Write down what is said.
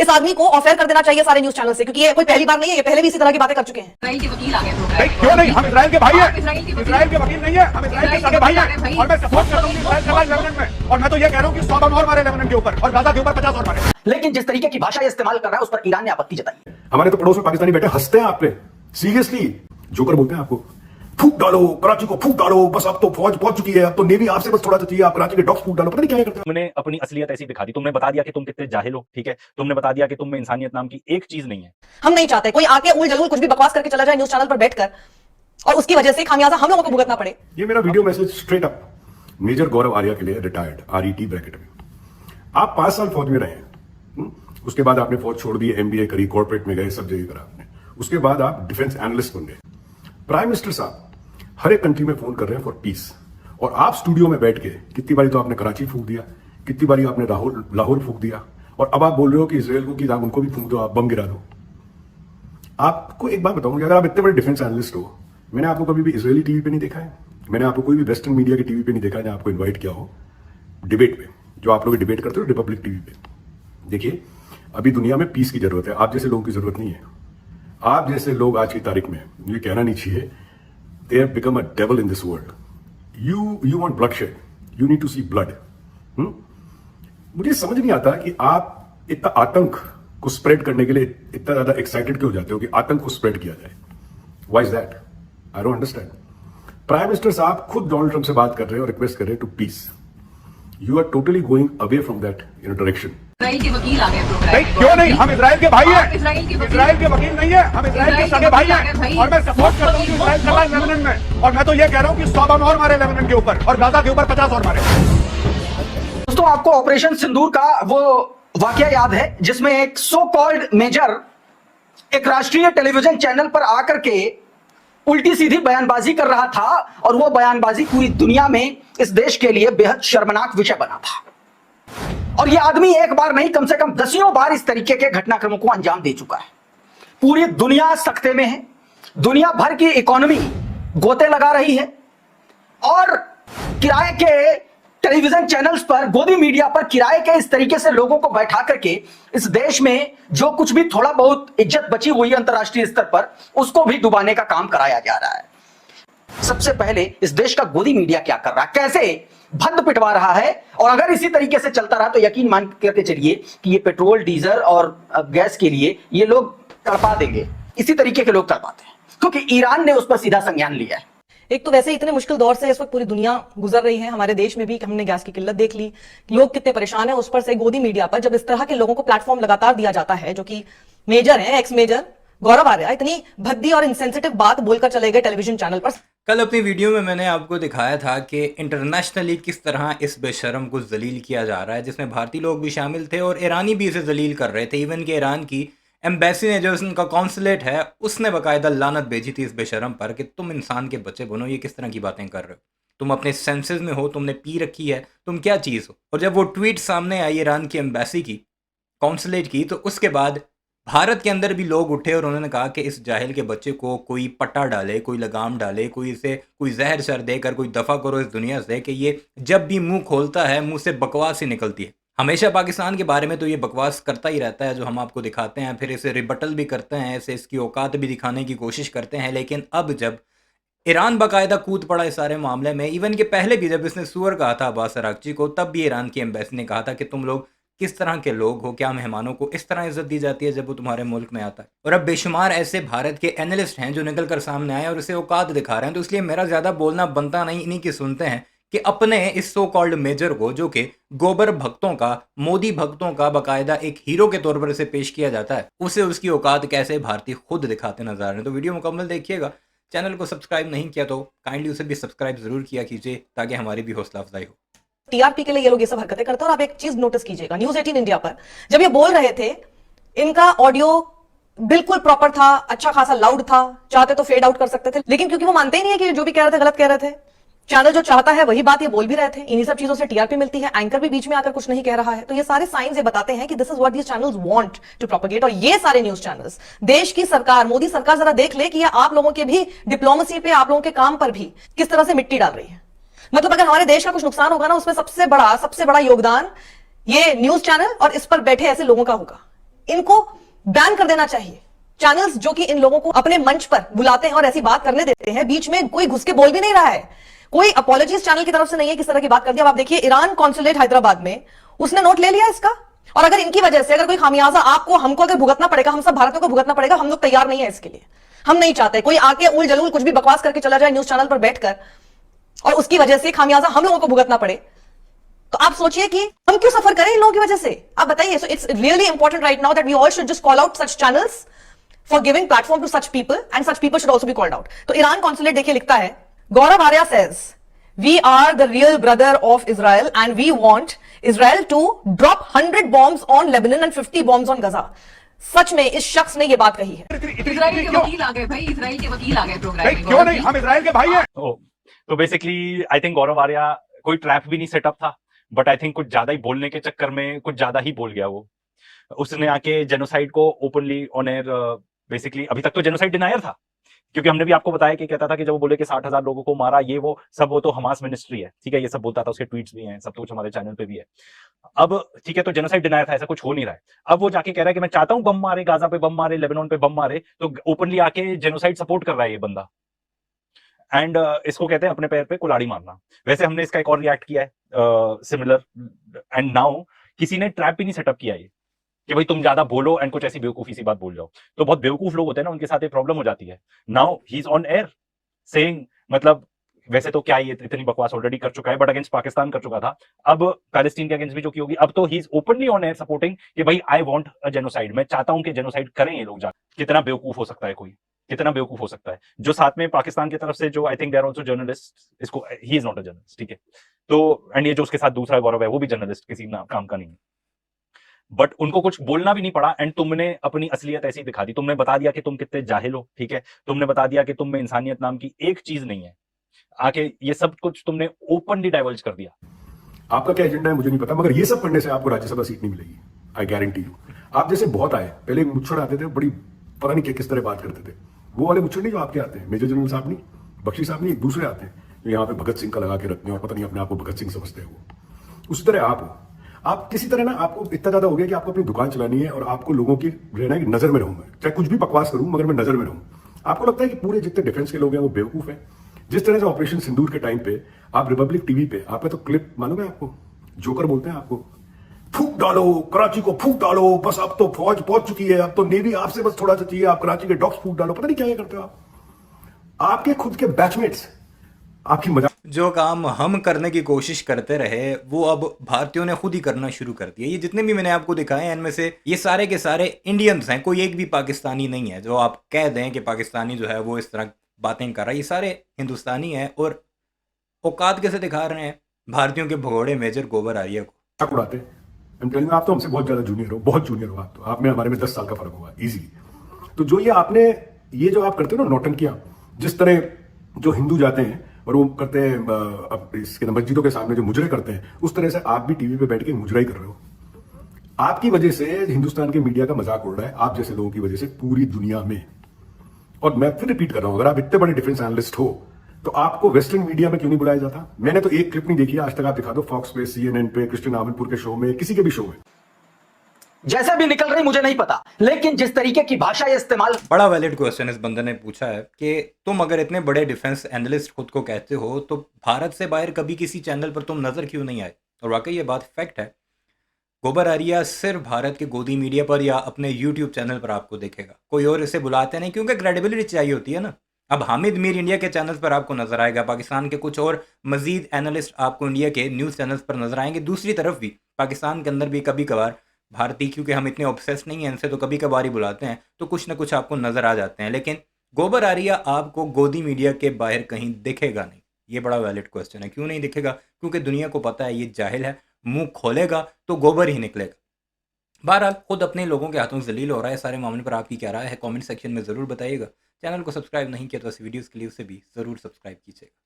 इस आदमी को ऑफेयर कर देना चाहिए सारे न्यूज चैनल से, क्योंकि ये कोई पहली बार नहीं है, ये पहले भी इसी तरह की बातें कर चुके हैं। इजराइल के वकील आ गए। क्यों नहीं, हम इजराइल के भाई हैं। इजराइल के वकील नहीं है, हम इजराइल के सगे भाई हैं और मैं सपोर्ट करता हूं इजराइल चला लेबनान में। और मैं तो ये कह रहा हूं कि 100 बम और मारे लेबनान के ऊपर और गाजा के ऊपर 50 और मारे। लेकिन जिस तरीके की भाषा इस्तेमाल कर रहा है उस पर ईरान ने आपत्ति जताई। हमारे तो पड़ोस में पाकिस्तानी बैठे हंसते हैं आप पे, सीरियसली जोकर बोलते हैं आपको, फूक डालो कराची को, फूक डालो, बस अब तो फौज पहुंच चुकी है, अब तो नेवी आपसे बस थोड़ा सा चाहिए, आप कराची के डॉक्स फूक डालो, पता नहीं क्या करते हैं। तुमने अपनी असलियत ऐसी दिखा दी, तुमने बता दिया कि तुम कितने जाहिल हो, ठीक है, तुमने बता दिया कि तुम में इंसानियत नाम की एक चीज नहीं है। हम नहीं चाहते कोई आके उल जलूल कुछ भी बकवास करके चला जाए न्यूज चैनल पर बैठकर और उसकी वजह से खामियाजा हम लोगों को भुगतना पड़े। ये मेरा video message straight up major Gaurav Arya के लिए, रिटायर्ड RET ब्रैकेट में। आप 5 साल फौज में रहे, उसके बाद आपने फौज छोड़ दी, MBA करी, कॉर्पोरेट में गए, सब जगह करा आपने, उसके बाद आप डिफेंस एनालिस्ट बन गए। प्राइम मिनिस्टर साहब हर एक कंट्री में फोन कर रहे हैं फॉर पीस, और आप स्टूडियो में बैठ के कितनी बारी तो आपने कराची फूंक दिया, कितनी बारी आपने लाहौर फूंक दिया, और अब आप बोल रहे हो कि इसराइल को कि आप उनको भी फूंक दो, आप बम गिरा दो। आपको एक बात बताऊंगा, अगर आप इतने बड़े डिफेंस एनालिस्ट हो, मैंने आपको कभी भी इजरायली टीवी पे नहीं देखा है, मैंने आपको कोई भी वेस्टर्न मीडिया की टीवी पे नहीं देखा है जहां आपको इन्वाइट किया हो डिबेट पे, जो आप लोग डिबेट करते हो रिपब्लिक टीवी पे। देखिए, अभी दुनिया में पीस की जरूरत है, आप जैसे लोगों की जरूरत नहीं है। आप जैसे लोग आज की तारीख में, मुझे कहना नहीं चाहिए, they have become a devil in this world. You want bloodshed. You need to see blood. मुझे समझ नहीं आता कि आप इतना आतंक को स्प्रेड करने के लिए इतना ज्यादा एक्साइटेड क्यों हो जाते हो कि आतंक को स्प्रेड किया जाए। Why is that? I don't understand. Prime minister साहब खुद डोनाल्ड ट्रंप से बात कर रहे हैं और रिक्वेस्ट कर रहे हैं to peace. You are totally going away from that direction. Israel के वकील आ गए। क्यों नहीं, हम इजराइल के भाई हैं। इजराइल के वकील नहीं है, हम इजराइल के सगे भाई हैं और मैं सपोर्ट करता हूं इजराइल चला लेबनान में। और मैं तो ये कह रहा हूं कि 100 बम और मारे लेबनान के ऊपर और गाजा के ऊपर 50 और मारे। दोस्तों, आपको ऑपरेशन सिंदूर का वो वाकया याद है जिसमें एक सो कॉल्ड मेजर एक राष्ट्रीय टेलीविजन चैनल पर आकर के उल्टी सीधी बयानबाजी कर रहा था, और वो बयानबाजी पूरी दुनिया में इस देश के लिए बेहद शर्मनाक विषय बना था। और ये आदमी एक बार नहीं, कम से कम दसियों बार इस तरीके के घटनाक्रमों को अंजाम दे चुका है। पूरी दुनिया सख्ते में है, दुनिया भर की इकोनॉमी गोते लगा रही है, और किराए के टेलीविजन चैनल्स पर, गोदी मीडिया पर किराए के इस तरीके से लोगों को बैठा करके इस देश में जो कुछ भी थोड़ा बहुत इज्जत बची हुई है अंतर्राष्ट्रीय स्तर पर, उसको भी डुबाने का काम कराया जा रहा है। सबसे पहले इस देश का गोदी मीडिया क्या कर रहा है, कैसे भद्द पिटवा रहा है, और अगर इसी तरीके से चलता रहा तो यकीन मान करके चलिए कि ये पेट्रोल, डीजल और गैस के लिए ये लोग तड़पा देंगे। इसी तरीके के लोग तड़पाते हैं क्योंकि ईरान ने उस पर सीधा संज्ञान लिया है। एक तो वैसे इतने मुश्किल दौर से इस वक्त पूरी दुनिया गुजर रही है, हमारे देश में भी हमने गैस की किल्लत देख ली, लोग कितने परेशान हैं, उस पर से गोदी मीडिया पर जब इस तरह के लोगों को प्लेटफॉर्म लगातार दिया जाता है, जो कि मेजर है, एक्स मेजर गौरव आर्या इतनी भद्दी और इनसेंसिटिव बात बोलकर चले गए टेलीविजन चैनल पर। कल अपनी वीडियो में मैंने आपको दिखाया था कि इंटरनेशनली किस तरह इस बेशरम को जलील किया जा रहा है, जिसमें भारतीय लोग भी शामिल थे और ईरानी भी इसे जलील कर रहे थे। इवन कि ईरान की एम्बेसी ने, जो उनका कॉन्सुलेट है, उसने बाकायदा लानत भेजी थी इस बेशरम पर कि तुम इंसान के बच्चे बनो, ये किस तरह की बातें कर रहे हो, तुम अपने सेंसेस में हो, तुमने पी रखी है, तुम क्या चीज़ हो। और जब वो ट्वीट सामने आई ईरान की एम्बेसी की, कॉन्सुलेट की, तो उसके बाद भारत के अंदर भी लोग उठे और उन्होंने कहा कि इस जाहिल के बच्चे को कोई पट्टा डाले, कोई लगाम डाले, कोई जहर शर देकर कोई दफ़ा करो इस दुनिया से कि ये जब भी मुंह खोलता है मुंह से बकवास ही निकलती है। हमेशा पाकिस्तान के बारे में तो ये बकवास करता ही रहता है जो हम आपको दिखाते हैं, फिर इसे रिबटल भी करते हैं, इसे इसकी औकात भी दिखाने की कोशिश करते हैं। लेकिन अब जब ईरान बाकायदा कूद पड़ा इस सारे मामले में, इवन के पहले भी जब इसने सुअर कहा था अब्बास अरागची को, तब भी ईरान की एम्बेसी ने कहा था कि तुम लोग किस तरह के लोग हो, क्या मेहमानों को इस तरह इज्जत दी जाती है जब वो तुम्हारे मुल्क में आता है। और अब बेशुमार ऐसे भारत के एनालिस्ट हैं जो निकल कर सामने आए और इसे औकात दिखा रहे हैं। तो इसलिए मेरा ज़्यादा बोलना बनता नहीं, इन्हीं की सुनते हैं कि अपने इस सो कॉल्ड मेजर को, जो कि गोबर भक्तों का, मोदी भक्तों का बाकायदा एक हीरो के तौर पर इसे पेश किया जाता है, उसे उसकी औकात कैसे भारतीय खुद दिखाते नजर आ रहे हैं। तो वीडियो मुकम्मल देखिएगा। चैनल को सब्सक्राइब नहीं किया तो काइंडली उसे भी सब्सक्राइब जरूर किया कीजिए ताकि हमारी भी हौसला अफजाई हो। टीआरपी के लिए ये लोग ये सब हरकतें करते हैं। और आप एक चीज नोटिस कीजिएगा, न्यूज 18 इंडिया पर जब ये बोल रहे थे, इनका ऑडियो बिल्कुल प्रॉपर था, अच्छा खासा लाउड था, चाहते तो फेड आउट कर सकते थे, लेकिन क्योंकि वो मानते ही नहीं है कि जो भी कह रहे थे गलत कह रहे थे, चैनल जो चाहता है वही बात ये बोल भी रहे थे, इन्हीं सब चीजों से टीआरपी मिलती है, एंकर भी बीच में आकर कुछ नहीं कह रहा है। तो ये सारे साइंस ये बताते हैं कि this is what these channels want to propagate. और ये सारे न्यूज चैनल्स, देश की सरकार, मोदी सरकार जरा देख ले कि ये आप लोगों के भी डिप्लोमेसी पे, आप लोगों के काम पर भी किस तरह से मिट्टी डाल रही है। मतलब अगर हमारे देश का कुछ नुकसान होगा ना, उसमें सबसे बड़ा योगदान ये न्यूज चैनल और इस पर बैठे ऐसे लोगों का होगा। इनको बैन कर देना चाहिए। चैनल्स जो कि इन लोगों को अपने मंच पर बुलाते हैं और ऐसी बात करने देते हैं, बीच में कोई घुस के बोल भी नहीं रहा है, कोई अपॉलॉजीज चैनल की तरफ से नहीं है किस तरह की बात कर दी। अब आप देखिए ईरान कॉन्सुलेट हैदराबाद में उसने नोट ले लिया इसका, और अगर इनकी वजह से अगर कोई खामियाजा आपको हमको अगर भुगतना पड़ेगा, हम सब भारतीयों को भुगतना पड़ेगा, हम लोग तैयार नहीं है इसके लिए। हम नहीं चाहते कोई आके उल जलूल कुछ भी बकवास करके चला जाए न्यूज चैनल पर बैठकर और उसकी वजह से खामियाजा हम लोगों को भुगतना पड़े। तो आप सोचिए कि हम क्यों सफर करें इन लोगों की वजह से, आप बताइए। So it's really important right now that we all should just call out such channels for giving platform to such people and such people should also be called out. तो ईरान कॉन्सुलेट देखिए लिखता है, Gaurav Arya says we are the real brother of Israel and we want Israel to drop 100 bombs on Lebanon and 50 bombs on Gaza. सच में इस शख्स ने यह बात कही है। इजराइल के क्यों वकील आ गए भाई, इजराइल के वकील आ गए प्रोग्राम भाई में। क्यों नहीं, हम इजराइल के भाई हैं। तो बेसिकली आई थिंक गौरव आर्या कोई ट्रैप भी नहीं सेटअप था, बट आई थिंक कुछ ज्यादा ही बोलने के चक्कर में कुछ ज्यादा ही बोल गया वो। उसने आके जेनोसाइड को ओपनली ऑन एयर, बेसिकली अभी तक तो जेनोसाइड डिनायर था, क्योंकि हमने भी आपको बताया कि कहता था कि जब वो बोले कि 60,000 लोगों को मारा, ये वो सब, वो तो हमास मिनिस्ट्री है, ठीक है, ये सब बोलता था, उसके ट्वीट्स भी हैं, सब कुछ हमारे चैनल पे भी है। अब ठीक है, तो जेनोसाइड डिनायर था, ऐसा कुछ हो नहीं रहा है। अब वो जाके कह रहा है कि मैं चाहता हूं बम मारे, गाजा पे बम मारे, लेबनान पे बम मारे, तो ओपनली आके जेनोसाइड सपोर्ट कर रहा है ये बंदा। एंड इसको कहते हैं अपने पैर पे कुल्हाड़ी मारना। वैसे हमने इसका एक और रिएक्ट किया है सिमिलर, एंड नाउ किसी ने ट्रैप भी नहीं सेटअप किया ये कि भाई तुम ज्यादा बोलो एंड कुछ ऐसी बेवकूफी सी बात बोल जाओ। तो बहुत बेवकूफ लोग होते हैं ना, उनके साथ ये प्रॉब्लम हो जाती है। Now he is on air saying, मतलब वैसे तो क्या ये इतनी बकवास ऑलरेडी कर चुका है, बट अगेंस्ट पाकिस्तान कर चुका था, अब पैलेस्टीन के अगेंस्ट भी जो की होगी। अब तो he is openly on air supporting कि भाई आई वांट अ जेनोसाइड, मैं चाहता हूं कि जेनोसाइड करें ये लोग जाकर। कितना बेवकूफ हो सकता है कोई, कितना बेवकूफ हो सकता है। जो साथ में पाकिस्तान की तरफ से जो I think they are also journalist, इसको ही इज नॉट अ जर्नलिस्ट, ठीक है। तो एंड ये जो उसके साथ दूसरा गौरव है वो भी जर्नलिस्ट किसी काम का नहीं है, बट उनको कुछ बोलना भी नहीं पड़ा। एंड तुमने अपनी असलियत ऐसी दिखा दी, तुमने बता दिया कि तुम कितने जाहिल हो, ठीक है, तुमने बता दिया कि तुम में इंसानियत नाम की एक चीज नहीं है। आके ये सब कुछ तुमने ओपनली डाइवर्ज कर दिया। आपका क्या एजेंडा है मुझे नहीं पता, मगर ये सब पढ़ने से आपको राज्यसभा सीट नहीं मिलेगी, आई गारंटी यू। आप जैसे बहुत आए, पहले मुच्छड़ आते थे, बड़ी पता नहीं किस तरह बात करते थे, वो वाले मुच्छड़ नहीं जो आपके आते हैं, मेजर जनरल साहब नहीं, बख्शी साहब नहीं, एक दूसरे आते हैं जो यहाँ पे भगत सिंह का लगा के रखते हैं और पता नहीं अपने आप को भगत सिंह समझते हैं वो। उसी तरह आप हो, आप किसी तरह ना, आपको इतना ज्यादा हो गया कि आपको अपनी दुकान चलानी है और आपको लोगों की रहना है कि नजर में रहूंगा, चाहे कुछ भी बकवास करूं मगर मैं नजर में रहूं। आपको लगता है कि पूरे जितने डिफेंस के लोग हैं वो बेवकूफ है। जिस तरह से ऑपरेशन सिंदूर के टाइम पे आप रिपब्लिक टीवी पे, आपने तो क्लिप मालूम है आपको, जोकर बोलते हैं आपको, फूक डालो कराची को, फूक डालो, बस अब तो फौज पहुंच चुकी है, अब तो नेवी आपसे बस थोड़ा सा चाहिए, आप कराची के डॉक्स फूक डालो, पता नहीं क्या करते हो आप। आपके खुद के बैचमेट्स आपकी मजाक, जो काम हम करने की कोशिश करते रहे वो अब भारतीयों ने खुद ही करना शुरू कर दिया। ये जितने भी मैंने आपको दिखाए हैं इनमें से ये सारे के सारे इंडियंस हैं, कोई एक भी पाकिस्तानी नहीं है। जो आप कह दें कि पाकिस्तानी जो है वो इस तरह बातें कर रहा है, ये सारे हिंदुस्तानी हैं और औकात कैसे दिखा रहे हैं भारतीयों के भगोड़े मेजर गोबर आर्या को उड़ाते हैं। आप तो हमसे बहुत ज्यादा जूनियर हो, बहुत जूनियर हो आप तो, आप में हमारे में 10 साल का फर्क होगा इजीली। तो जो ये आपने, ये जो आप करते हो ना नौटंकियां, जिस तरह जो हिंदू जाते हैं और वो करते हैं इसके मस्जिदों के सामने जो मुजरे करते हैं, उस तरह से आप भी टीवी पे बैठ के मुजरा ही कर रहे हो। आपकी वजह से हिंदुस्तान के मीडिया का मजाक उड़ रहा है, आप जैसे लोगों की वजह से पूरी दुनिया में। और मैं फिर रिपीट कर रहा हूं, अगर आप इतने बड़े डिफेंस एनालिस्ट हो तो आपको वेस्टर्न मीडिया में क्यों नहीं बुलाया जाता? मैंने तो एक क्लिप नहीं देखी आज तक, आप दिखा दो फॉक्स पे, CNN पे, क्रिश्चियन आमनपुर के शो में, किसी के भी शो में। जैसे भी निकल रही मुझे नहीं पता, लेकिन जिस तरीके की भाषा ये इस्तेमाल। बड़ा वैलिड क्वेश्चन इस बंदे ने पूछा है कि तुम अगर इतने बड़े डिफेंस एनालिस्ट खुद को कहते हो तो भारत से बाहर कभी किसी चैनल पर तुम नजर क्यों नहीं आए? और वाकई ये बात फैक्ट है। गोबर आर्या सिर्फ भारत के गोदी मीडिया पर या अपने यूट्यूब चैनल पर आपको देखेगा, कोई और इसे बुलाते नहीं, क्योंकि क्रेडिबिलिटी चाहिए होती है ना। अब हामिद मीर इंडिया के चैनल पर आपको नजर आएगा, पाकिस्तान के कुछ और मजीद एनालिस्ट आपको इंडिया के न्यूज़ चैनल्स पर नजर आएंगे। दूसरी तरफ भी पाकिस्तान के अंदर भी कभी कभार भारतीय, क्योंकि हम इतने ऑब्सेस नहीं हैं इनसे, तो कभी कभार ही बुलाते हैं, तो कुछ ना कुछ आपको नजर आ जाते हैं। लेकिन गोबर आर्या आपको गोदी मीडिया के बाहर कहीं दिखेगा नहीं। ये बड़ा वैलिड क्वेश्चन है, क्यों नहीं दिखेगा? क्योंकि दुनिया को पता है ये जाहिल है, मुंह खोलेगा तो गोबर ही निकलेगा। बहरहाल खुद अपने लोगों के हाथों जलील हो रहा है। सारे मामले पर आपकी क्या राय है कमेंट सेक्शन में ज़रूर बताइएगा। चैनल को सब्सक्राइब नहीं किया तो इस वीडियोज़ के लिए उसे भी ज़रूर सब्सक्राइब कीजिएगा।